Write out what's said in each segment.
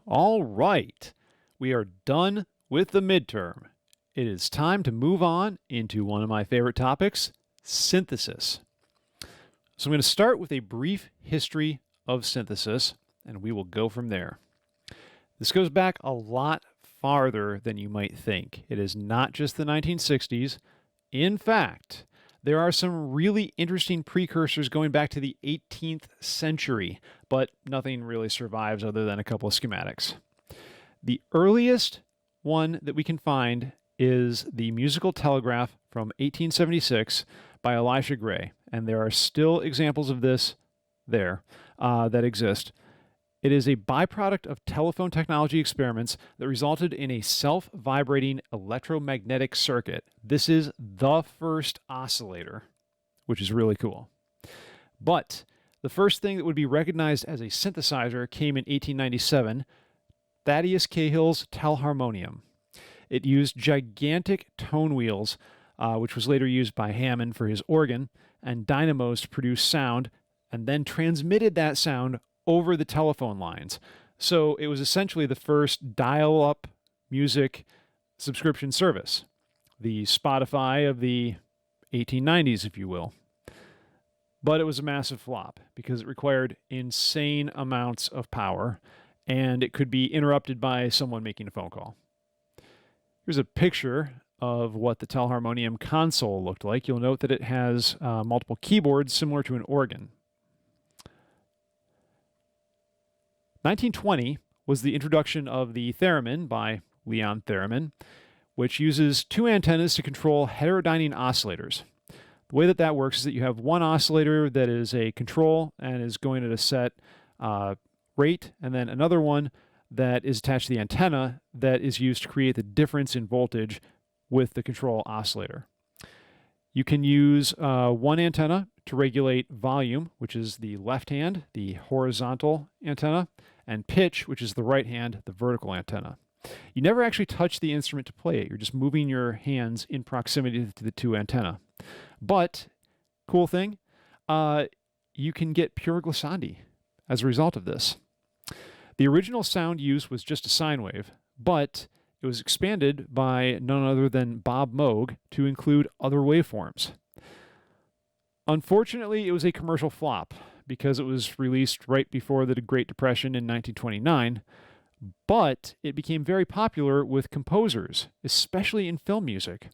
All right, we are done with the midterm. It is time to move on into one of my favorite topics, synthesis. So I'm going to start with a brief history of synthesis, and we will go from there. This goes back a lot farther than you might think. It is not just the 1960s. In fact, there are some really interesting precursors going back to the 18th century, but nothing really survives other than a couple of schematics. The earliest one that we can find is the musical telegraph from 1876 by Elisha Gray, and there are still examples of this there that exist. It is a byproduct of telephone technology experiments that resulted in a self-vibrating electromagnetic circuit. This is the first oscillator, which is really cool. But the first thing that would be recognized as a synthesizer came in 1897, Thaddeus Cahill's Teleharmonium. It used gigantic tone wheels, which was later used by Hammond for his organ, and dynamos to produce sound, and then transmitted that sound over the telephone lines. So it was essentially the first dial-up music subscription service, the Spotify of the 1890s, if you will. But it was a massive flop because it required insane amounts of power, and it could be interrupted by someone making a phone call. Here's a picture of what the Teleharmonium Console looked like. You'll note that it has multiple keyboards similar to an organ. 1920 was the introduction of the Theremin by Leon Theremin, which uses two antennas to control heterodyning oscillators. The way that that works is that you have one oscillator that is a control and is going at a set rate, and then another one that is attached to the antenna that is used to create the difference in voltage with the control oscillator. You can use one antenna to regulate volume, which is the left hand, the horizontal antenna, and pitch, which is the right hand, the vertical antenna. You never actually touch the instrument to play it. You're just moving your hands in proximity to the two antennae. But, cool thing, you can get pure glissandi as a result of this. The original sound use was just a sine wave, but it was expanded by none other than Bob Moog to include other waveforms. Unfortunately, it was a commercial flop because it was released right before the Great Depression in 1929, but it became very popular with composers, especially in film music.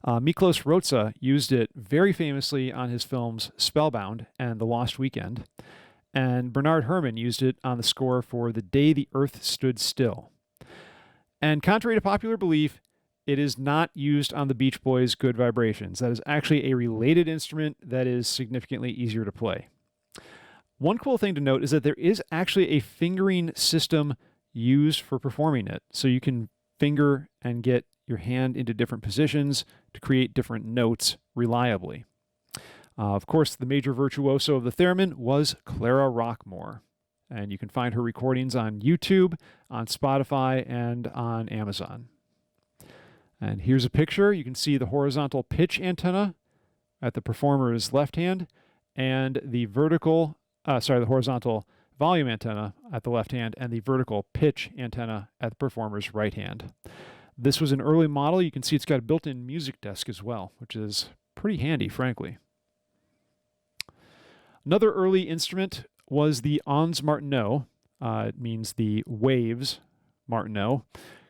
Miklos Rozsa used it very famously on his films Spellbound and The Lost Weekend, and Bernard Herrmann used it on the score for The Day the Earth Stood Still. And contrary to popular belief, it is not used on the Beach Boys' Good Vibrations. That is actually a related instrument that is significantly easier to play. One cool thing to note is that there is actually a fingering system used for performing it. So you can finger and get your hand into different positions to create different notes reliably. Of course, the major virtuoso of the theremin was Clara Rockmore. And you can find her recordings on YouTube, on Spotify, and on Amazon. And here's a picture. You can see the horizontal pitch antenna at the performer's left hand and the horizontal volume antenna at the left hand and the vertical pitch antenna at the performer's right hand. This was an early model. You can see it's got a built-in music desk as well, which is pretty handy, frankly. Another early instrument was the Onsmart. It means the waves Martino,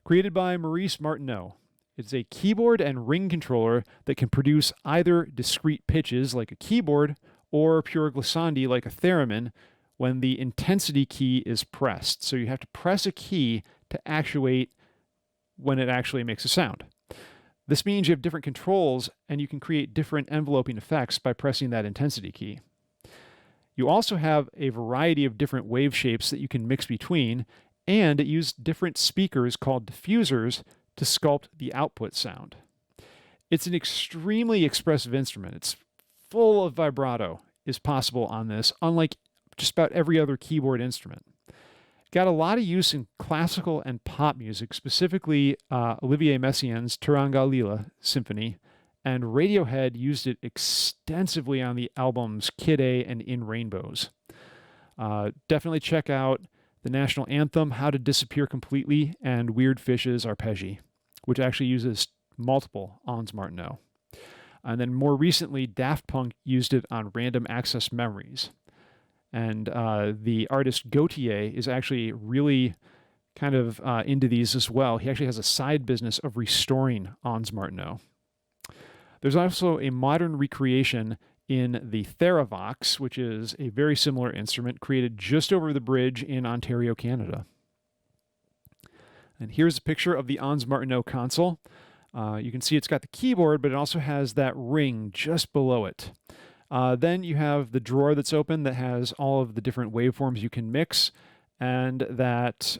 created by Maurice Martino. It's a keyboard and ring controller that can produce either discrete pitches like a keyboard or pure glissandi like a theremin when the intensity key is pressed. So you have to press a key to actuate when it actually makes a sound. This means you have different controls and you can create different enveloping effects by pressing that intensity key. You also have a variety of different wave shapes that you can mix between, and it used different speakers called diffusers to sculpt the output sound. It's an extremely expressive instrument. It's full of vibrato is possible on this, unlike just about every other keyboard instrument. Got a lot of use in classical and pop music, specifically Olivier Messiaen's Turanga Lila Symphony, and Radiohead used it extensively on the albums Kid A and In Rainbows. Definitely check out the national anthem, How to Disappear Completely, and Weird Fish's Arpeggi, which actually uses multiple Onsmart No. And then more recently, Daft Punk used it on Random Access Memories. And the artist Gautier is actually really kind of into these as well. He actually has a side business of restoring Onsmart No. There's also a modern recreation in the Theravox, which is a very similar instrument created just over the bridge in Ontario, Canada. And here's a picture of the Onsmart console. You can see it's got the keyboard, but it also has that ring just below it. Then you have the drawer that's open that has all of the different waveforms you can mix, and that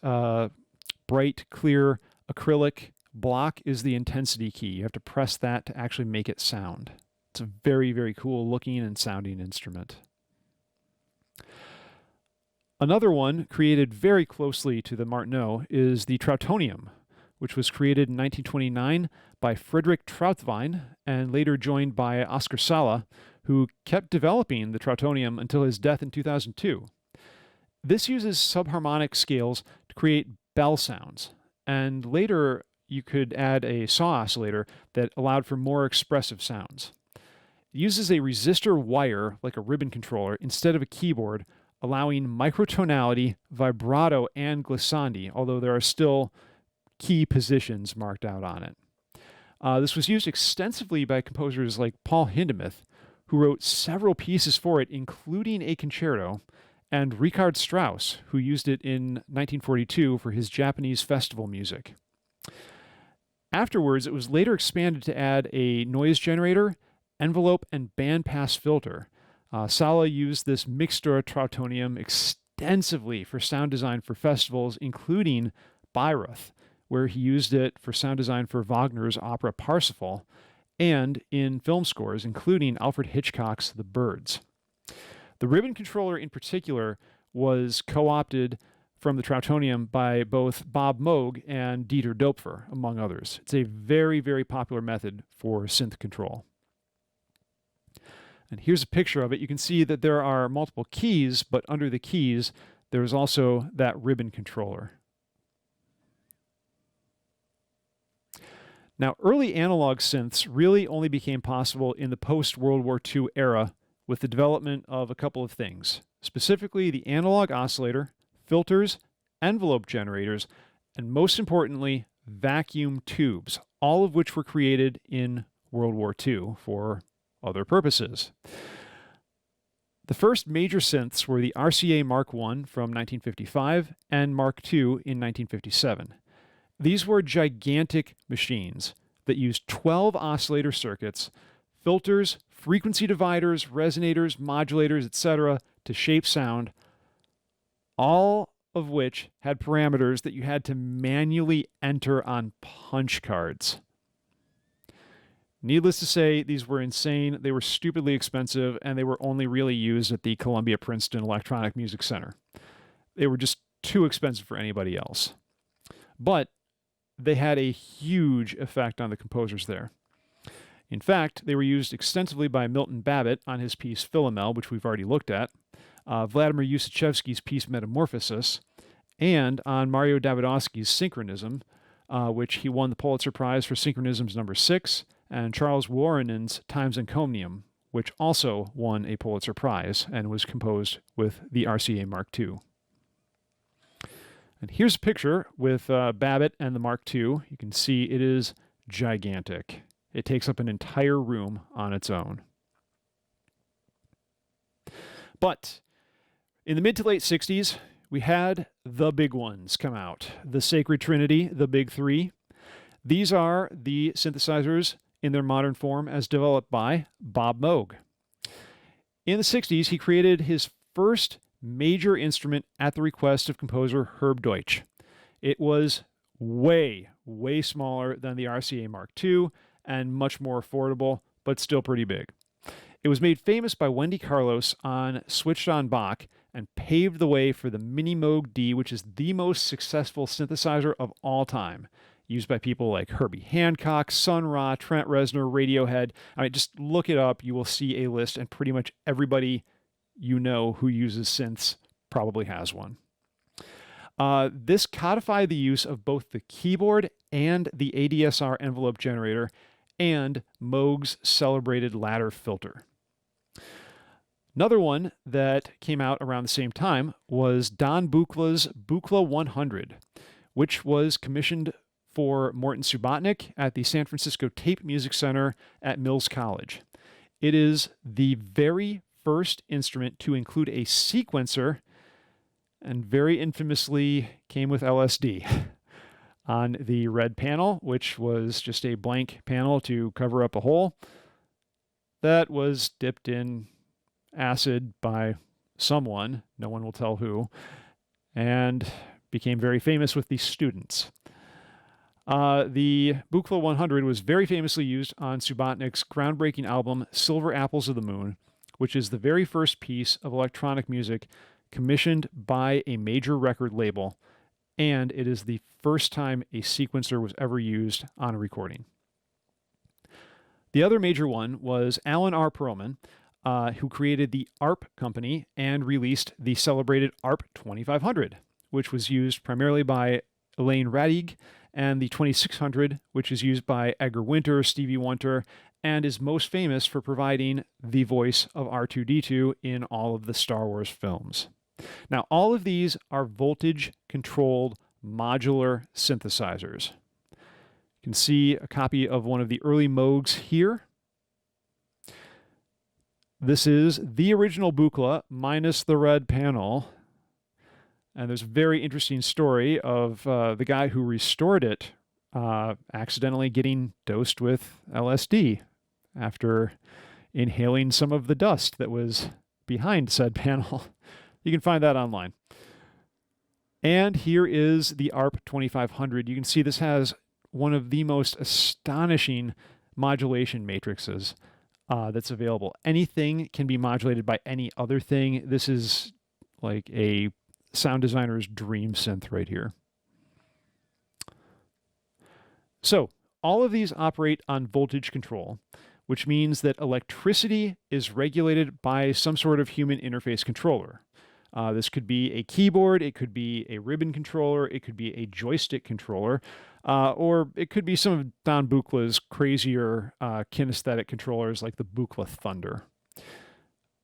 bright, clear acrylic block is the intensity key. You have to press that to actually make it sound. It's a very, very cool looking and sounding instrument. Another one created very closely to the Martino is the Trotonium, which was created in 1929 by Friedrich Trautwein and later joined by Oskar Sala, who kept developing the Trotonium until his death in 2002. This uses subharmonic scales to create bell sounds, and later you could add a saw oscillator that allowed for more expressive sounds. It uses a resistor wire like a ribbon controller instead of a keyboard, allowing microtonality, vibrato, and glissandi, although there are still key positions marked out on it. This was used extensively by composers like Paul Hindemith, who wrote several pieces for it, including a concerto, and Richard Strauss, who used it in 1942 for his Japanese festival music. Afterwards, it was later expanded to add a noise generator, envelope, and bandpass filter. Sala used this mixtura Trotonium extensively for sound design for festivals, including Bayreuth, where he used it for sound design for Wagner's opera Parsifal, and in film scores, including Alfred Hitchcock's The Birds. The ribbon controller in particular was co-opted from the Trotonium by both Bob Moog and Dieter Doepfer, among others. It's a very, very popular method for synth control. And here's a picture of it. You can see that there are multiple keys, but under the keys, there's also that ribbon controller. Now, early analog synths really only became possible in the post-World War II era with the development of a couple of things, specifically the analog oscillator, filters, envelope generators, and most importantly, vacuum tubes, all of which were created in World War II for other purposes. The first major synths were the RCA Mark I from 1955 and Mark II in 1957. These were gigantic machines that used 12 oscillator circuits, filters, frequency dividers, resonators, modulators, etc. to shape sound, all of which had parameters that you had to manually enter on punch cards. Needless to say, these were insane, they were stupidly expensive, and they were only really used at the Columbia-Princeton Electronic Music Center. They were just too expensive for anybody else. But they had a huge effect on the composers there. In fact, they were used extensively by Milton Babbitt on his piece Philomel, which we've already looked at, Vladimir Ussachevsky's piece Metamorphosis, and on Mario Davidovsky's Synchronism, which he won the Pulitzer Prize for Synchronisms No. 6, and Charles Woronen's Times Encomium, which also won a Pulitzer Prize and was composed with the RCA Mark II. And here's a picture with Babbitt and the Mark II. You can see it is gigantic. It takes up an entire room on its own. But in the mid to late 60s, we had the big ones come out. The Sacred Trinity, the Big Three. These are the synthesizers in their modern form as developed by Bob Moog. In the 60s, he created his first major instrument at the request of composer Herb Deutsch. It was way, way smaller than the RCA Mark II and much more affordable, but still pretty big. It was made famous by Wendy Carlos on Switched on Bach and paved the way for the Mini Moog D, which is the most successful synthesizer of all time, used by people like Herbie Hancock, Sun Ra, Trent Reznor, Radiohead. I mean, just look it up. You will see a list, and pretty much everybody you know who uses synths probably has one. This codified the use of both the keyboard and the ADSR envelope generator and Moog's celebrated ladder filter. Another one that came out around the same time was Don Buchla's Buchla 100, which was commissioned for Morton Subotnick at the San Francisco Tape Music Center at Mills College. It is the very first instrument to include a sequencer, and very infamously came with LSD on the red panel, which was just a blank panel to cover up a hole that was dipped in acid by someone, no one will tell who, and became very famous with the students. The Buchla 100 was very famously used on Subotnick's groundbreaking album Silver Apples of the Moon, which is the very first piece of electronic music commissioned by a major record label, and it is the first time a sequencer was ever used on a recording. The other major one was Alan R. Perlman, who created the ARP company and released the celebrated ARP 2500, which was used primarily by Elaine Radig, and the 2600, which is used by Edgar Winter, Stevie Wonder, and is most famous for providing the voice of R2-D2 in all of the Star Wars films. Now, all of these are voltage-controlled modular synthesizers. You can see a copy of one of the early Moogs here. This is the original Buchla minus the red panel. And there's a very interesting story of the guy who restored it accidentally getting dosed with LSD after inhaling some of the dust that was behind said panel. You can find that online. And here is the ARP 2500. You can see this has one of the most astonishing modulation matrices that's available. Anything can be modulated by any other thing. This is like a sound designer's dream synth right here. So all of these operate on voltage control, which means that electricity is regulated by some sort of human interface controller. This could be a keyboard, it could be a ribbon controller, it could be a joystick controller, or it could be some of Don Buchla's crazier kinesthetic controllers like the Buchla Thunder.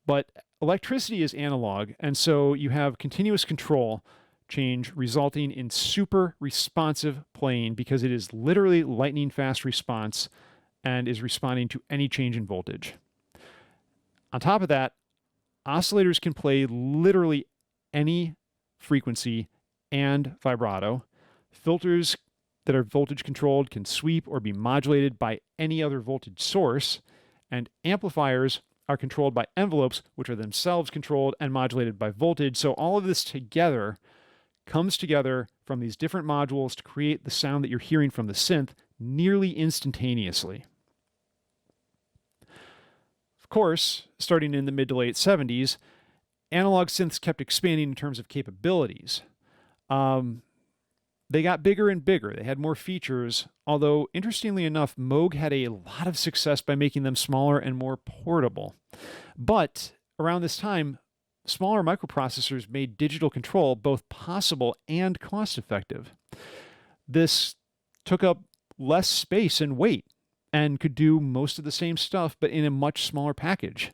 But electricity is analog, and so you have continuous control change resulting in super responsive playing because it is literally lightning fast response and is responding to any change in voltage. On top of that, oscillators can play literally any frequency and vibrato. Filters that are voltage controlled can sweep or be modulated by any other voltage source, and amplifiers are controlled by envelopes, which are themselves controlled and modulated by voltage. So all of this together comes together from these different modules to create the sound that you're hearing from the synth nearly instantaneously. Of course, starting in the mid to late 70s, analog synths kept expanding in terms of capabilities. They got bigger and bigger. They had more features, although interestingly enough, Moog had a lot of success by making them smaller and more portable. But around this time, smaller microprocessors made digital control both possible and cost-effective. This took up less space and weight and could do most of the same stuff, but in a much smaller package.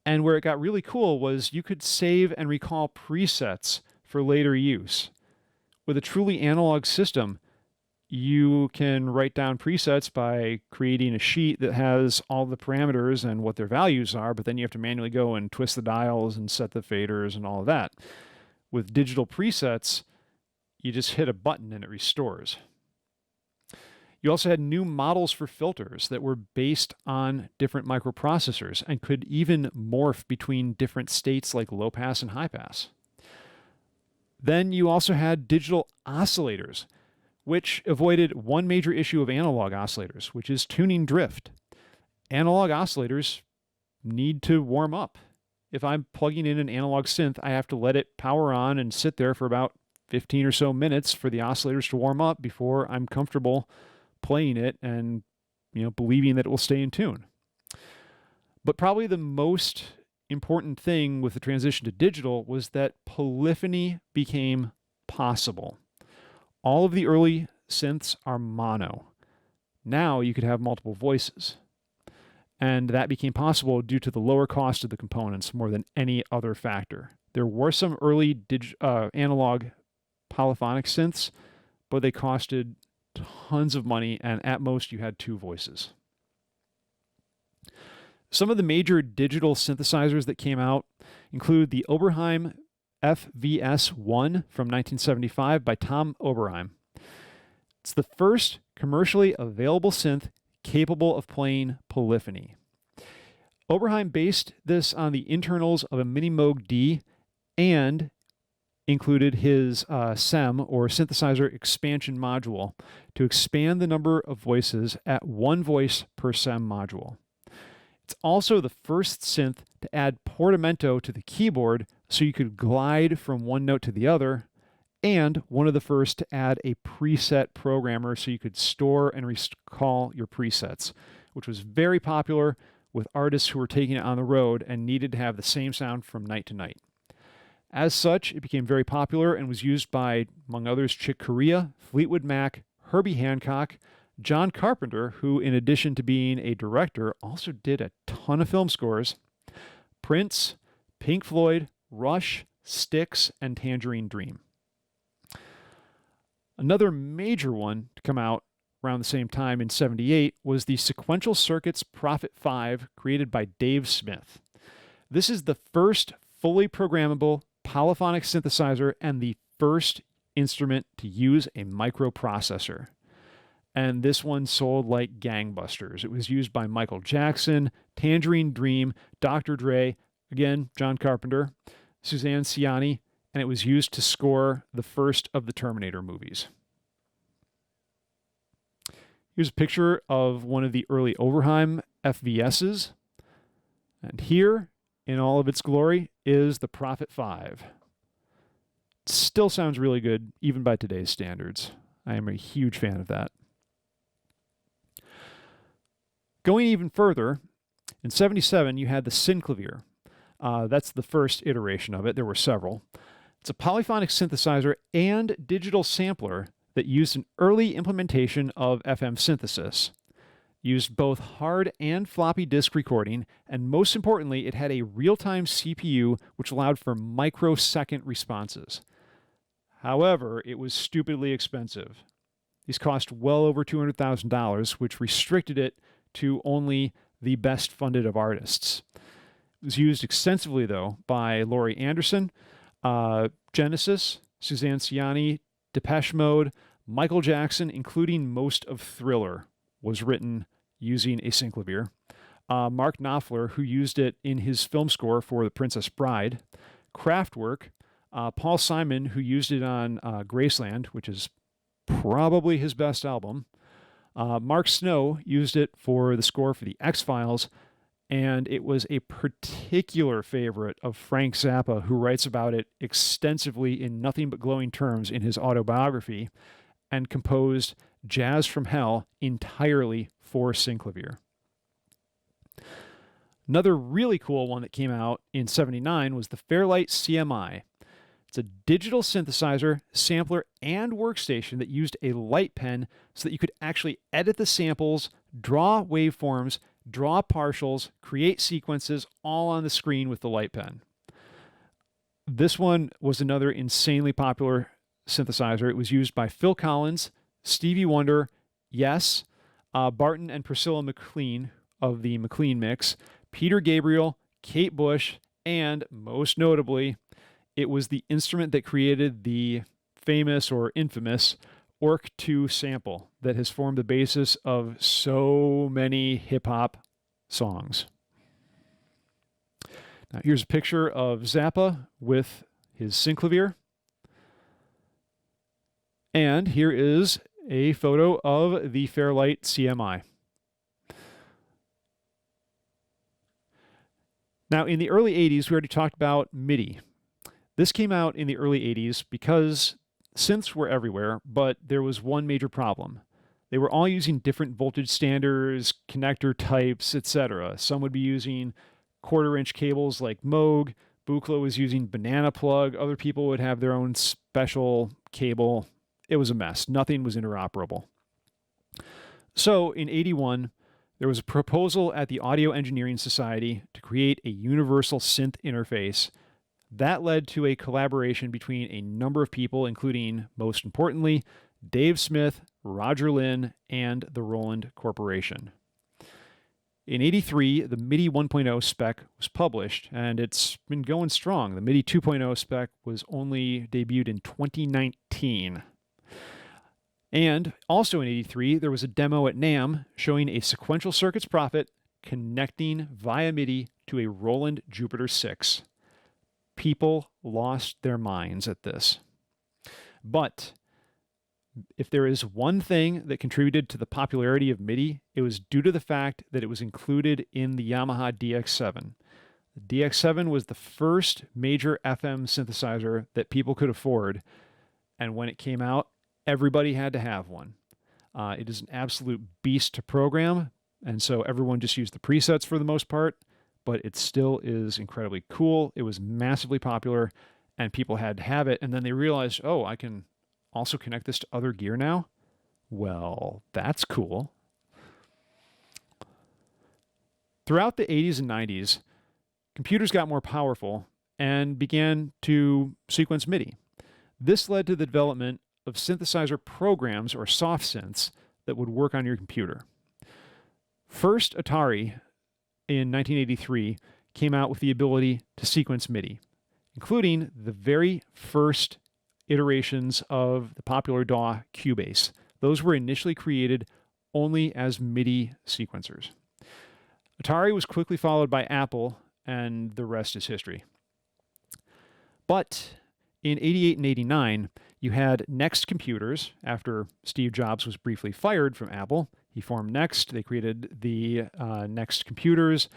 And where it got really cool was you could save and recall presets for later use. With a truly analog system, you can write down presets by creating a sheet that has all the parameters and what their values are, but then you have to manually go and twist the dials and set the faders and all of that. With digital presets, you just hit a button and it restores. You also had new models for filters that were based on different microprocessors and could even morph between different states like low pass and high pass. Then you also had digital oscillators, which avoided one major issue of analog oscillators, which is tuning drift. Analog oscillators need to warm up. If I'm plugging in an analog synth, I have to let it power on and sit there for about 15 or so minutes for the oscillators to warm up before I'm comfortable playing it and, believing that it will stay in tune. But probably the most important thing with the transition to digital was that polyphony became possible. All of the early synths are mono. Now you could have multiple voices. And that became possible due to the lower cost of the components more than any other factor. There were some early analog polyphonic synths, but they costed tons of money, and at most you had 2 voices. Some of the major digital synthesizers that came out include the Oberheim FVS-1 from 1975 by Tom Oberheim. It's the first commercially available synth capable of playing polyphony. Oberheim based this on the internals of a Mini Moog D and included his SEM, or synthesizer expansion module, to expand the number of voices at 1 voice per SEM module. It's also the first synth to add portamento to the keyboard so you could glide from one note to the other, and one of the first to add a preset programmer so you could store and recall your presets, which was very popular with artists who were taking it on the road and needed to have the same sound from night to night. As such, it became very popular and was used by, among others, Chick Corea, Fleetwood Mac, Herbie Hancock, John Carpenter, who, in addition to being a director, also did a ton of film scores, Prince, Pink Floyd, Rush, Styx, and Tangerine Dream. Another major one to come out around the same time in '78 was the Sequential Circuits Prophet 5, created by Dave Smith. This is the first fully programmable polyphonic synthesizer and the first instrument to use a microprocessor. And this one sold like gangbusters. It was used by Michael Jackson, Tangerine Dream, Dr. Dre, again, John Carpenter, Suzanne Ciani, and it was used to score the first of the Terminator movies. Here's a picture of one of the early Oberheim FVSs. And here, in all of its glory, is the Prophet 5. It still sounds really good, even by today's standards. I am a huge fan of that. Going even further, in '77, you had the Synclavir. That's the first iteration of it. There were several. It's a polyphonic synthesizer and digital sampler that used an early implementation of FM synthesis. Used both hard and floppy disk recording, and most importantly, it had a real-time CPU which allowed for microsecond responses. However, it was stupidly expensive. These cost well over $200,000, which restricted it to only the best funded of artists. It was used extensively, though, by Laurie Anderson, Genesis, Suzanne Ciani, Depeche Mode, Michael Jackson, including most of Thriller, was written using a Synclavir. Mark Knopfler, who used it in his film score for The Princess Bride. Kraftwerk, Paul Simon, who used it on Graceland, which is probably his best album. Mark Snow used it for the score for The X-Files, and it was a particular favorite of Frank Zappa, who writes about it extensively in nothing but glowing terms in his autobiography, and composed Jazz from Hell entirely for Synclavir. Another really cool one that came out in '79 was the Fairlight CMI. It's a digital synthesizer, sampler, and workstation that used a light pen so that you could actually edit the samples, draw waveforms, draw partials, create sequences, all on the screen with the light pen. This one was another insanely popular synthesizer. It was used by Phil Collins, Stevie Wonder, Yes, Barton and Priscilla McLean of the McLean Mix, Peter Gabriel, Kate Bush, and most notably, it was the instrument that created the famous or infamous Orc 2 sample that has formed the basis of so many hip-hop songs. Now here's a picture of Zappa with his Synclavir. And here is a photo of the Fairlight CMI. Now, in the early 80s, we already talked about MIDI. This came out in the early 80s because synths were everywhere, but there was one major problem. They were all using different voltage standards, connector types, etc. Some would be using quarter-inch cables like Moog. Buchla was using banana plug. Other people would have their own special cable. It was a mess. Nothing was interoperable. So in 81, there was a proposal at the Audio Engineering Society to create a universal synth interface. That led to a collaboration between a number of people, including, most importantly, Dave Smith, Roger Lynn, and the Roland Corporation. In 83, the MIDI 1.0 spec was published, and it's been going strong. The MIDI 2.0 spec was only debuted in 2019. And also in 83, there was a demo at NAMM showing a sequential circuits prophet connecting via MIDI to a Roland Jupiter 6. People lost their minds at this. But if there is one thing that contributed to the popularity of MIDI, it was due to the fact that it was included in the Yamaha DX7. The DX7 was the first major FM synthesizer that people could afford, and when it came out, everybody had to have one. It is an absolute beast to program, and so everyone just used the presets for the most part, but it still is incredibly cool. It was massively popular, and people had to have it, and then they realized, oh, I can also connect this to other gear now? Well, that's cool. Throughout the 80s and 90s, computers got more powerful and began to sequence MIDI. This led to the development of synthesizer programs, or soft synths, that would work on your computer. First, Atari, in 1983, came out with the ability to sequence MIDI, including the very first iterations of the popular DAW Cubase. Those were initially created only as MIDI sequencers. Atari was quickly followed by Apple, and the rest is history. But in 88 and 89, you had Next Computers. After Steve Jobs was briefly fired from Apple, he formed Next. They created the Next Computers,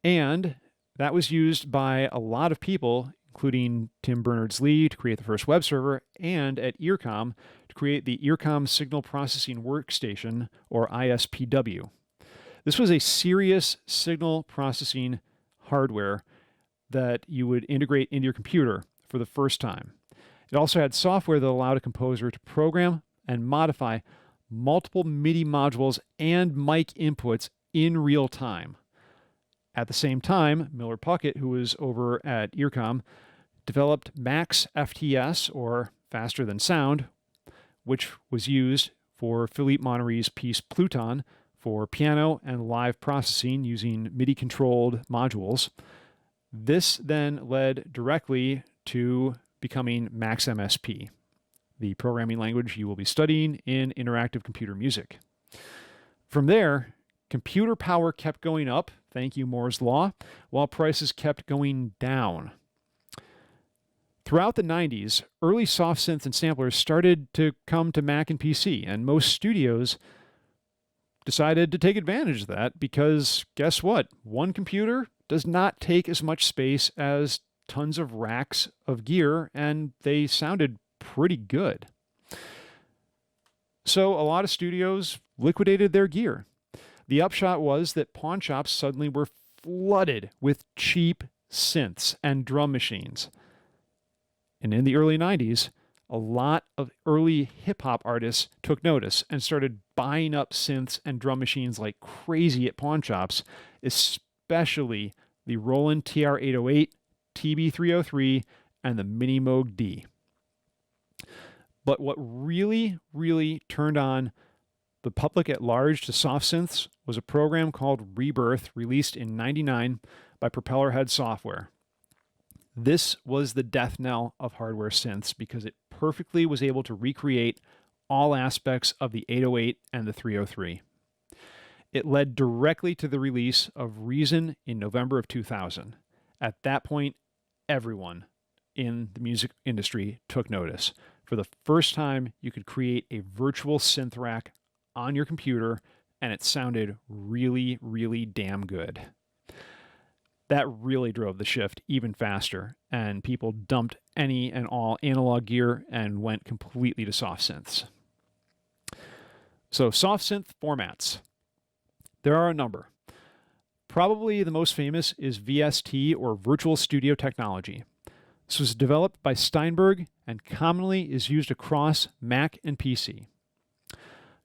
and that was used by a lot of people, including Tim Berners-Lee to create the first web server, and at Earcom to create the Earcom Signal Processing Workstation, or ISPW. This was a serious signal processing hardware that you would integrate into your computer for the first time. It also had software that allowed a composer to program and modify multiple MIDI modules and mic inputs in real time. At the same time, Miller Puckett, who was over at Earcom, developed Max FTS, or Faster Than Sound, which was used for Philippe Monnery's piece Pluton for piano and live processing using MIDI-controlled modules. This then led directly to becoming Max MSP, the programming language you will be studying in interactive computer music. From there, computer power kept going up, thank you Moore's Law, while prices kept going down. Throughout the 90s, early soft synths and samplers started to come to Mac and PC, and most studios decided to take advantage of that because guess what? One computer does not take as much space as tons of racks of gear, and they sounded pretty good. So a lot of studios liquidated their gear. The upshot was that pawn shops suddenly were flooded with cheap synths and drum machines. And in the early 90s, a lot of early hip-hop artists took notice and started buying up synths and drum machines like crazy at pawn shops, especially the Roland TR-808, TB-303, and the Mini Moog D. But what really, really turned on the public at large to soft synths was a program called Rebirth, released in '99 by Propellerhead Software. This was the death knell of hardware synths because it perfectly was able to recreate all aspects of the 808 and the 303. It led directly to the release of Reason in November of 2000. At that point, everyone in the music industry took notice. For the first time, you could create a virtual synth rack on your computer, and it sounded really, really damn good. That really drove the shift even faster, and people dumped any and all analog gear and went completely to soft synths. So, soft synth formats. There are a number. Probably the most famous is VST, or Virtual Studio Technology. This was developed by Steinberg and commonly is used across Mac and PC.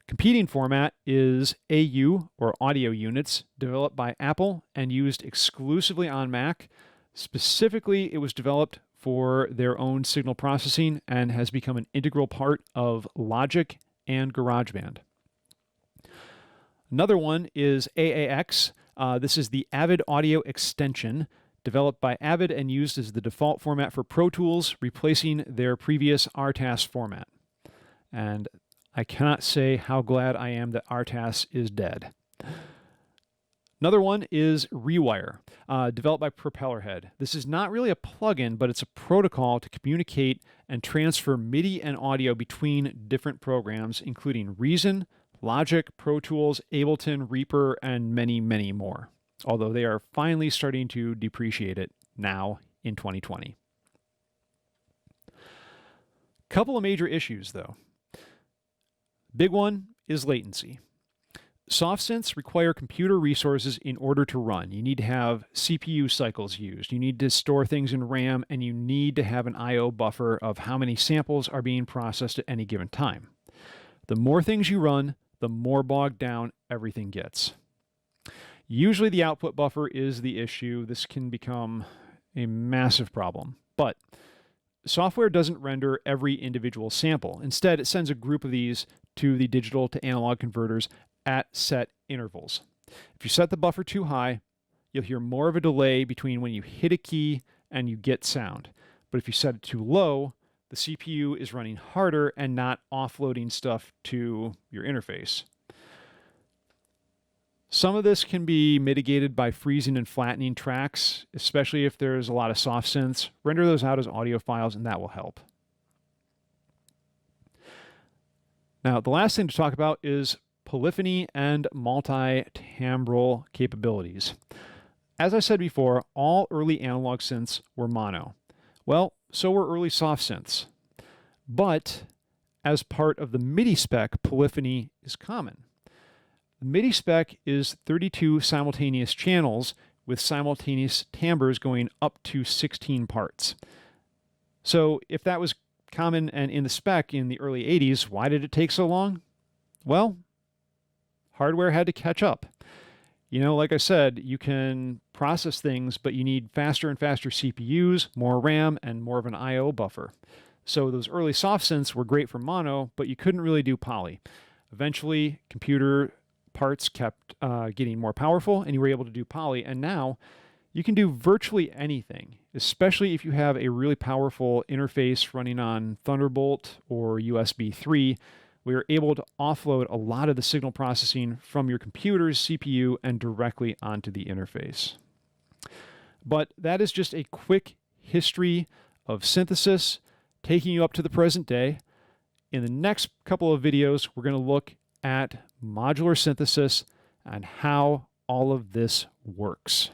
Competing format is AU, or audio units, developed by Apple and used exclusively on Mac. Specifically, it was developed for their own signal processing and has become an integral part of Logic and GarageBand. Another one is AAX. This is the Avid Audio Extension, developed by Avid and used as the default format for Pro Tools, replacing their previous RTAS format. And I cannot say how glad I am that RTAS is dead. Another one is Rewire, developed by Propellerhead. This is not really a plugin, but it's a protocol to communicate and transfer MIDI and audio between different programs, including Reason, Logic, Pro Tools, Ableton, Reaper, and many, many more. Although they are finally starting to depreciate it now in 2020. Couple of major issues, though. Big one is latency. Soft synths require computer resources in order to run. You need to have CPU cycles used. You need to store things in RAM, and you need to have an I/O buffer of how many samples are being processed at any given time. The more things you run, the more bogged down everything gets. Usually the output buffer is the issue. This can become a massive problem, but software doesn't render every individual sample. Instead, it sends a group of these to the digital to analog converters at set intervals. If you set the buffer too high, you'll hear more of a delay between when you hit a key and you get sound. But if you set it too low, the CPU is running harder and not offloading stuff to your interface. Some of this can be mitigated by freezing and flattening tracks, especially if there's a lot of soft synths. Render those out as audio files and that will help. Now, the last thing to talk about is polyphony and multi-timbral capabilities. As I said before, all early analog synths were mono. Well, so were early soft synths. But as part of the MIDI spec, polyphony is common. The MIDI spec is 32 simultaneous channels with simultaneous timbres going up to 16 parts. So if that was common and in the spec in the early 80s, why did it take so long? Well, hardware had to catch up. You know, like I said, you can process things, but you need faster and faster CPUs, more RAM, and more of an I/O buffer. So those early soft synths were great for mono, but you couldn't really do poly. Eventually, computer parts kept getting more powerful, and you were able to do poly, and now you can do virtually anything, especially if you have a really powerful interface running on Thunderbolt or USB 3. We are able to offload a lot of the signal processing from your computer's CPU and directly onto the interface. But that is just a quick history of synthesis, taking you up to the present day. In the next couple of videos, we're going to look at modular synthesis and how all of this works.